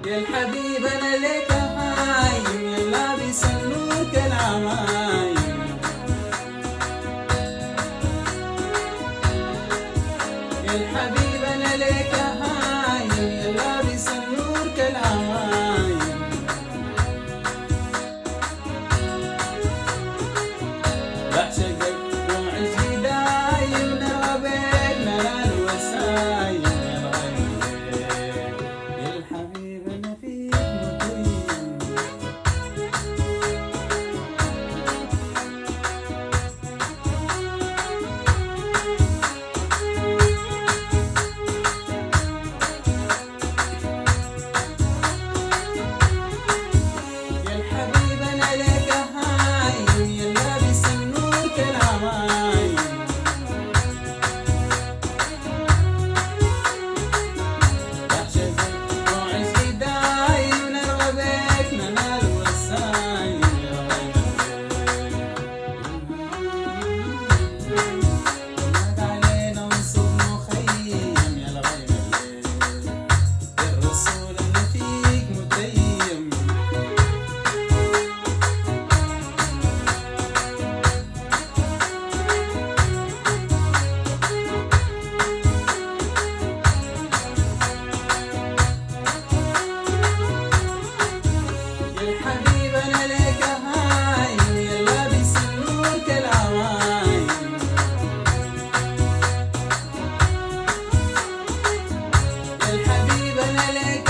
يا الحبيب انا لك هايم، يا لابس النور كالعمايم. يا الحبيب انا لك هايم، يا لابس النور كالعمايم. بعشقك وعشقي دايم، نرى بيننا الوسايم. يا الغالي يا الحبيب انا فيك مقيم. يا الحبيب انا لك هايم، يا لابس النور كالعمايم. بعشقك وعشقي دايم، نرى بيننا الوسايم. يا غالي ولاد علينا نصب مخيم. يا الغالي الرسول انا فيك متيم. يا الحبيب انا لك هايم، يا لابس النور كالعمايم. يا الحبيب انا لك